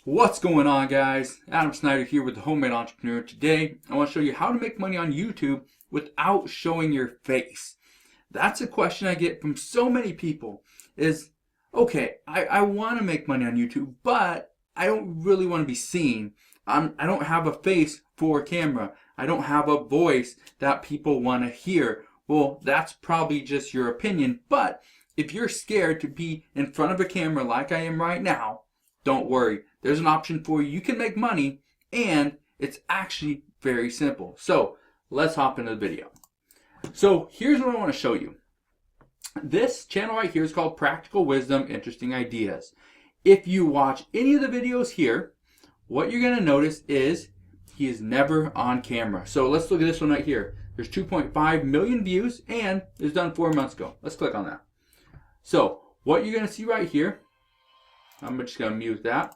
What's going on, guys? Adam Snyder here with the Homemade Entrepreneur. Today I want to show you how to make money on YouTube without showing your face. That's a question I get from so many people is, okay, I want to make money on YouTube, but I don't really want to be seen. I don't have a face for a camera. I don't have a voice that people want to hear. Well, that's probably just your opinion, but if you're scared to be in front of a camera like I am right now, don't worry. There's an option for you. You can make money, and it's actually very simple. So let's hop into the video. So here's what I want to show you. This channel right here is called Practical Wisdom, Interesting Ideas. If you watch any of the videos here, what you're going to notice is he is never on camera. So let's look at this one right here. There's 2.5 million views, and it was done 4 months ago. Let's click on that. So what you're going to see right here, I'm just going to mute that.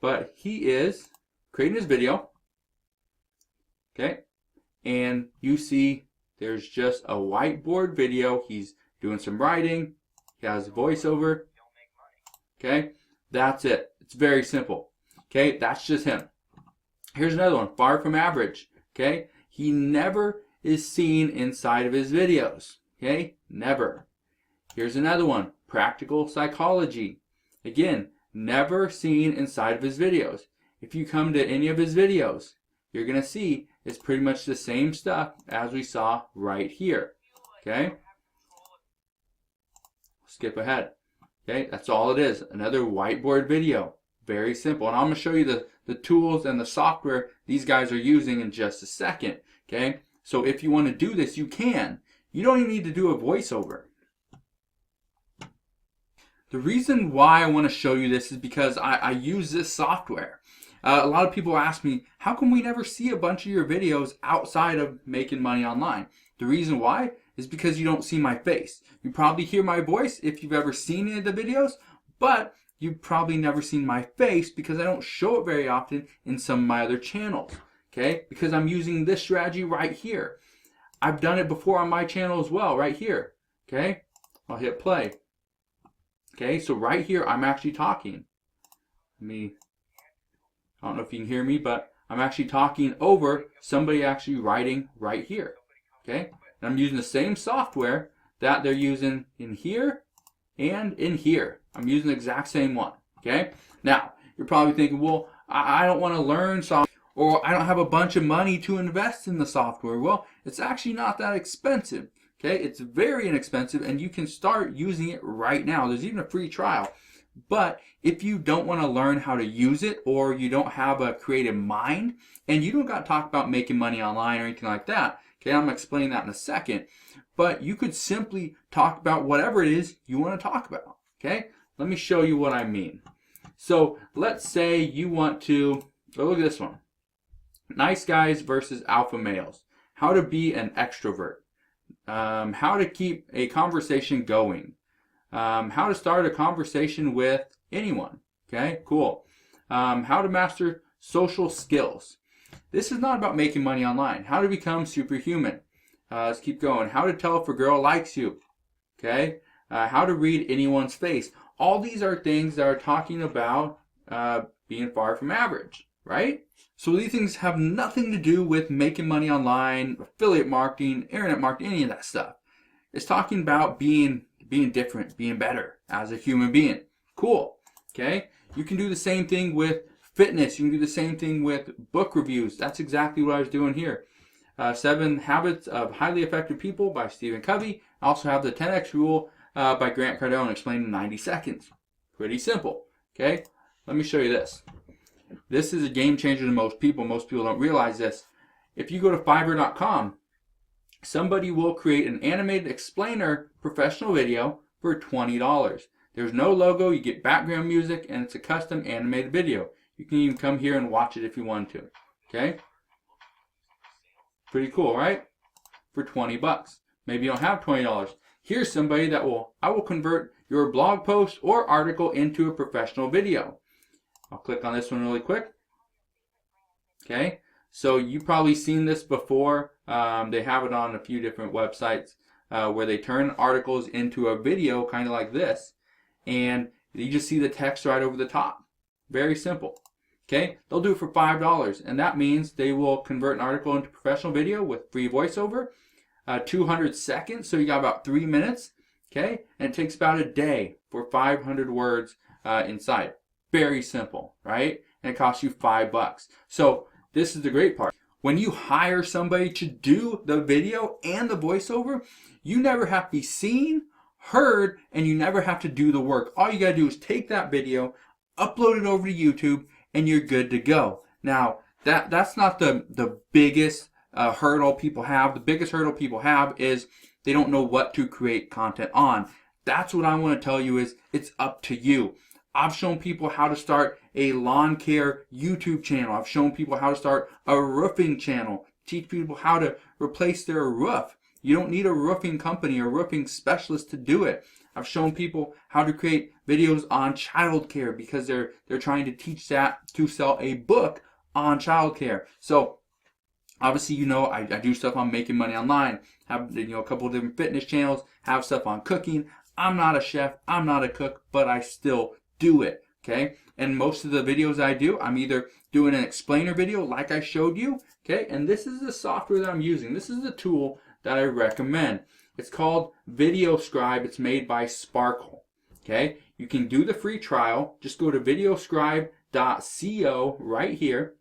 But he is creating his video. Okay. And you see there's just a whiteboard video. He's doing some writing. He has voiceover. Okay. That's it. It's very simple. Okay. That's just him. Here's another one. Far from average. Okay. He never is seen inside of his videos. Okay. Never. Here's another one. Practical psychology. Again, never seen inside of his videos. If you come to any of his videos, you're going to see it's pretty much the same stuff as we saw right here. Okay? Skip ahead. Okay? That's all it is. Another whiteboard video. Very simple. And I'm going to show you the tools and the software these guys are using in just a second. Okay? So if you want to do this, you can. You don't even need to do a voiceover. The reason why I want to show you this is because I use this software. A lot of people ask me, how come we never see a bunch of your videos outside of making money online? The reason why is because you don't see my face. You probably hear my voice if you've ever seen any of the videos, but you've probably never seen my face because I don't show it very often in some of my other channels. Okay? Because I'm using this strategy right here. I've done it before on my channel as well, right here. Okay? I'll hit play. Okay, so right here, I'm actually talking. I don't know if you can hear me, but I'm actually talking over somebody actually writing right here. Okay, and I'm using the same software that they're using in here and in here. I'm using the exact same one. Okay, now you're probably thinking, well, I don't want to learn software, or I don't have a bunch of money to invest in the software. Well, it's actually not that expensive. Okay, it's very inexpensive, and you can start using it right now. There's even a free trial. But if you don't want to learn how to use it, or you don't have a creative mind, and you don't got to talk about making money online or anything like that, okay, I'm going to explain that in a second. But you could simply talk about whatever it is you want to talk about. Okay, let me show you what I mean. So let's say you want to, look at this one. Nice guys versus alpha males. How to be an extrovert. How to keep a conversation going, how to start a conversation with anyone. Okay, cool. How to master social skills. This is not about making money online. How to become superhuman. Let's keep going. How to tell if a girl likes you. Okay, how to read anyone's face. All these are things that are talking about being far from average, right? So these things have nothing to do with making money online, affiliate marketing, internet marketing, any of that stuff. It's talking about being different, being better as a human being. Cool. Okay? You can do the same thing with fitness. You can do the same thing with book reviews. That's exactly what I was doing here. 7 Habits of Highly Effective People by Stephen Covey. I also have the 10X Rule by Grant Cardone explained in 90 seconds. Pretty simple. Okay? Let me show you this. This is a game changer to most people. Most people don't realize this. If you go to Fiverr.com, somebody will create an animated explainer professional video for $20. There's no logo, you get background music, and it's a custom animated video. You can even come here and watch it if you want to. Okay? Pretty cool, right? For 20 bucks. Maybe you don't have $20. Here's somebody that I will convert your blog post or article into a professional video. I'll click on this one really quick. Okay, so you've probably seen this before. They have it on a few different websites where they turn articles into a video kind of like this. And you just see the text right over the top. Very simple. Okay, they'll do it for $5, and that means they will convert an article into professional video with free voiceover, 200 seconds, so you got about 3 minutes. Okay, and it takes about a day for 500 words inside. Very simple, right? And it costs you $5. So this is the great part. When you hire somebody to do the video and the voiceover, you never have to be seen, heard, and you never have to do the work. All you gotta do is take that video, upload it over to YouTube, and you're good to go. Now, that's not the biggest hurdle people have. The biggest hurdle people have is they don't know what to create content on. That's what I want to tell you is it's up to you. I've shown people how to start a lawn care YouTube channel. I've shown people how to start a roofing channel. Teach people how to replace their roof. You don't need a roofing company or roofing specialist to do it. I've shown people how to create videos on childcare because they're trying to teach that to sell a book on childcare. So obviously, I do stuff on making money online. Have a couple of different fitness channels. Have stuff on cooking. I'm not a chef. I'm not a cook, but I still do it. Okay, and most of the videos I do, I'm either doing an explainer video like I showed you. Okay, and this is the software that I'm using. This is the tool that I recommend. It's called VideoScribe. It's made by Sparkle. Okay, you can do the free trial. Just go to videoscribe.co right here.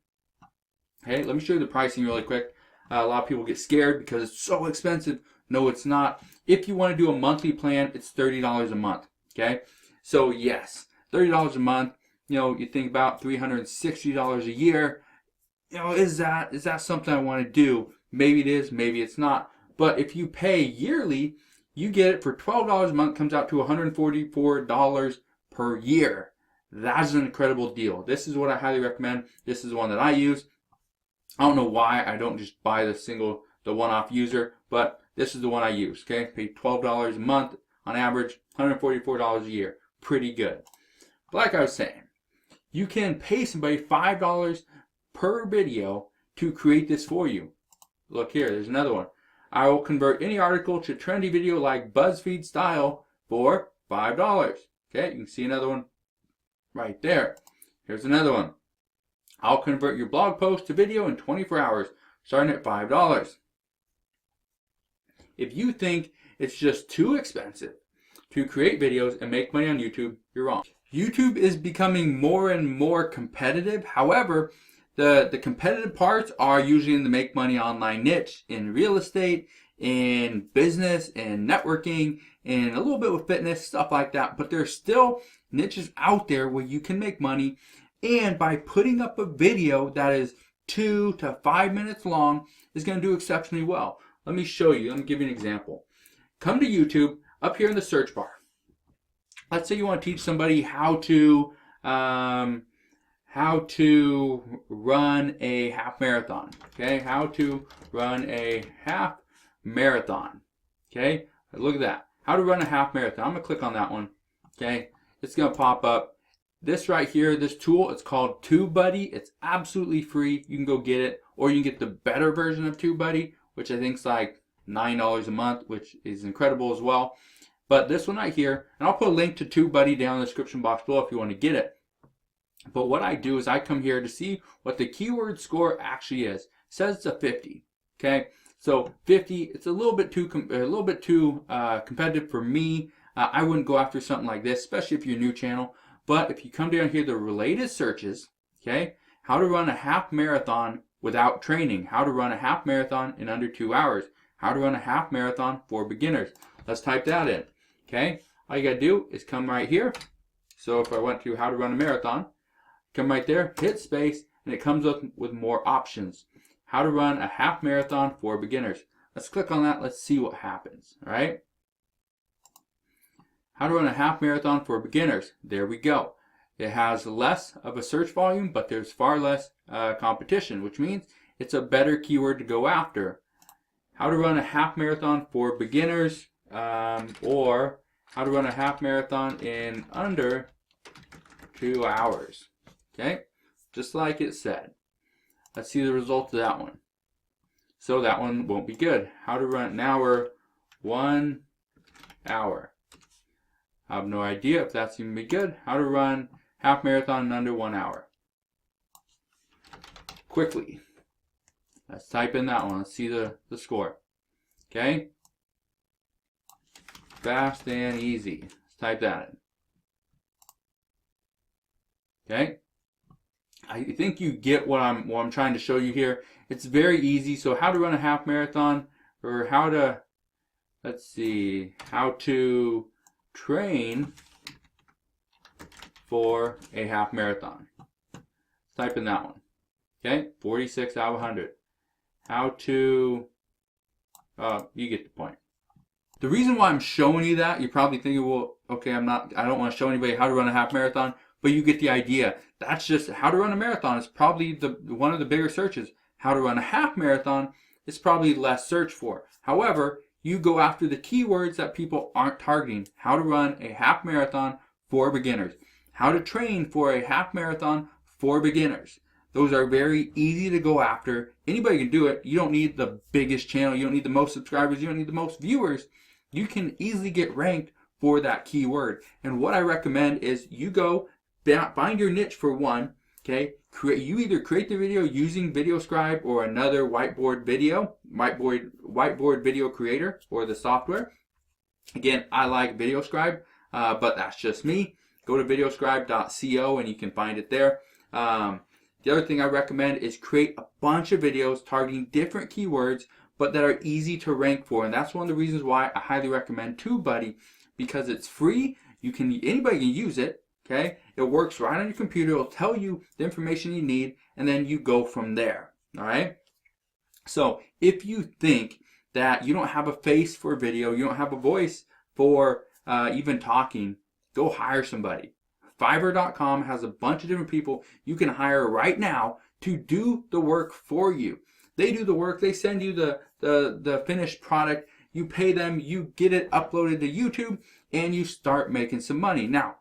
Okay, let me show you the pricing really quick. A lot of people get scared because it's so expensive. No, it's not. If you want to do a monthly plan, it's $30 a month. Okay, so yes, $30 a month. You think about $360 a year. Is that something I want to do? Maybe it is, maybe it's not. But if you pay yearly, you get it for $12 a month. Comes out to $144 per year. That's an incredible deal. This is what I highly recommend. This is the one that I use. I don't know why I don't just buy the one-off user, but this is the one I use. Okay, pay $12 a month on average, $144 a year. Pretty good. But like I was saying, you can pay somebody $5 per video to create this for you. Look here, there's another one. I will convert any article to trendy video like BuzzFeed style for $5. Okay, you can see another one right there. Here's another one. I'll convert your blog post to video in 24 hours, starting at $5. If you think it's just too expensive to create videos and make money on YouTube, you're wrong. YouTube is becoming more and more competitive. However, the competitive parts are usually in the make money online niche, in real estate, in business, in networking, and a little bit with fitness, stuff like that. But there's still niches out there where you can make money. And by putting up a video that is 2 to 5 minutes long is going to do exceptionally well. Let me show you. Let me give you an example. Come to YouTube, up here in the search bar. Let's say you want to teach somebody how to run a half marathon. Okay, how to run a half marathon. Okay, look at that. How to run a half marathon. I'm going to click on that one. Okay, it's going to pop up. This right here, this tool, it's called TubeBuddy. It's absolutely free. You can go get it, or you can get the better version of TubeBuddy, which I think is like $9 a month, which is incredible as well. But this one right here, and I'll put a link to TubeBuddy down in the description box below if you want to get it. But what I do is I come here to see what the keyword score actually is. It says it's a 50. Okay, so 50. It's a little bit too competitive for me. I wouldn't go after something like this, especially if you're a new channel. But if you come down here, the related searches, okay, how to run a half marathon without training, how to run a half marathon in under 2 hours, how to run a half marathon for beginners. Let's type that in, okay? All you gotta do is come right here. So if I went to how to run a marathon, come right there, hit space, and it comes up with more options. How to run a half marathon for beginners. Let's click on that, let's see what happens, all right? How to run a half marathon for beginners. There we go. It has less of a search volume, but there's far less competition, which means it's a better keyword to go after. How to run a half marathon for beginners, or how to run a half marathon in under 2 hours. Okay, just like it said. Let's see the results of that one. So that one won't be good. How to run an hour, 1 hour. I have no idea if that's even be good. How to run half marathon in under 1 hour. quickly. Let's type in that one. Let's see the score. Okay? Fast and easy. Let's type that in. Okay? I think you get what I'm trying to show you here. It's very easy. So how to run a half marathon, or how to, let's see, how to train for a half marathon. Type in that one. Okay, 46 out of 100. How to, you get the point. The reason why I'm showing you that, you're probably thinking, well, okay, I don't want to show anybody how to run a half marathon, but you get the idea. That's just how to run a marathon. It's probably one of the bigger searches. How to run a half marathon is probably less searched for. However, you go after the keywords that people aren't targeting. How to run a half marathon for beginners. How to train for a half marathon for beginners. Those are very easy to go after. Anybody can do it. You don't need the biggest channel. You don't need the most subscribers. You don't need the most viewers. You can easily get ranked for that keyword. And what I recommend is you go find your niche for one. Okay, you either create the video using VideoScribe or another whiteboard video video creator or the software. Again, I like VideoScribe, but that's just me. Go to videoscribe.co and you can find it there. The other thing I recommend is create a bunch of videos targeting different keywords, but that are easy to rank for. And that's one of the reasons why I highly recommend TubeBuddy, because it's free. Anybody can use it. Okay, it works right on your computer. It'll tell you the information you need, and then you go from there. All right. So if you think that you don't have a face for video, you don't have a voice for even talking, go hire somebody. Fiverr.com has a bunch of different people you can hire right now to do the work for you. They do the work. They send you the finished product. You pay them. You get it uploaded to YouTube, and you start making some money. Now,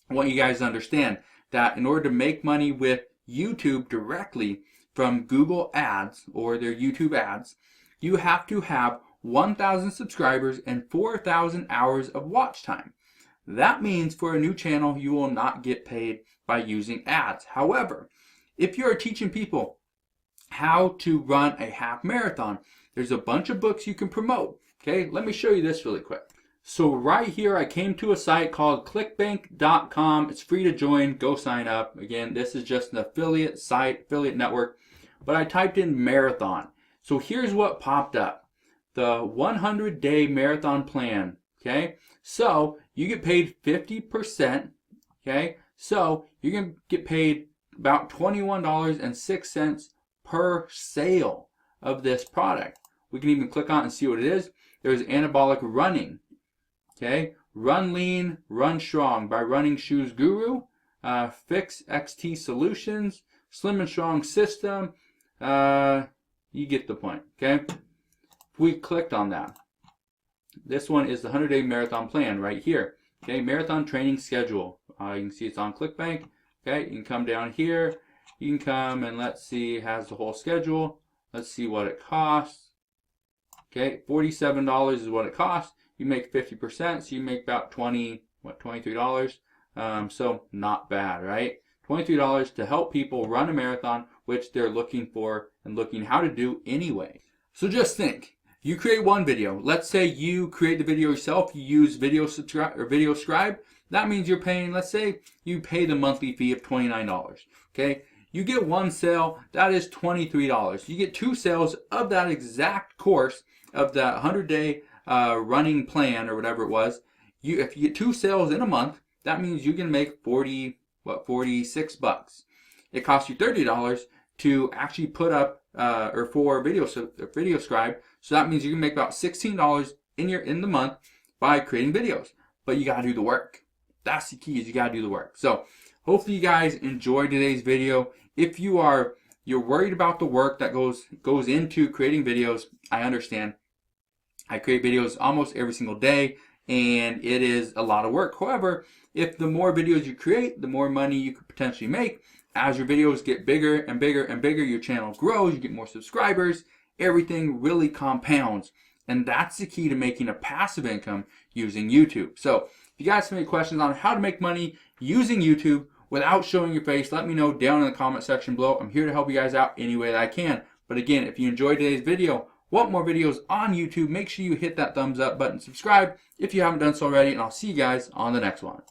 I want you guys to understand that in order to make money with YouTube directly from Google ads or their YouTube ads, you have to have 1,000 subscribers and 4,000 hours of watch time. That means for a new channel, you will not get paid by using ads. However, if you're teaching people how to run a half marathon, there's a bunch of books you can promote. Okay, let me show you this really quick. So right here, I came to a site called clickbank.com. It's free to join. Go sign up. Again, this is just an affiliate site, affiliate network. But I typed in marathon. So here's what popped up. The 100-day marathon plan. Okay. So you get paid 50%. Okay. So you're going to get paid about $21.06 per sale of this product. We can even click on it and see what it is. There's anabolic running. Okay, Run Lean, Run Strong by Running Shoes Guru, Fix XT Solutions, Slim and Strong System. You get the point. Okay, if we clicked on that, this one is the 100-day marathon plan right here. Okay, marathon training schedule. You can see it's on ClickBank. Okay, you can come down here. You can come and let's see, it has the whole schedule. Let's see what it costs. Okay, $47 is what it costs. You make 50%, so you make about $23. So not bad, right? $23 to help people run a marathon, which they're looking for and looking how to do anyway. So just think, you create one video. Let's say you create the video yourself. You use VideoScribe. That means you're paying, let's say you pay the monthly fee of $29. Okay, you get one sale, that is $23. You get two sales of that exact course of that 100-day running plan or whatever it was. If you get two sales in a month, that means you can make $46. It costs you $30 to actually put up or for VideoScribe. So that means you can make about $16 in the month by creating videos. But you gotta do the work. That's the key, is you gotta do the work. So hopefully you guys enjoyed today's video. If you're worried about the work that goes into creating videos, I understand. I create videos almost every single day, and it is a lot of work. However, if the more videos you create, the more money you could potentially make. As your videos get bigger and bigger and bigger, your channel grows, you get more subscribers, everything really compounds. And that's the key to making a passive income using YouTube. So if you guys have any questions on how to make money using YouTube without showing your face, let me know down in the comment section below. I'm here to help you guys out any way that I can. But again, if you enjoyed today's video, want more videos on YouTube, make sure you hit that thumbs up button, subscribe if you haven't done so already, and I'll see you guys on the next one.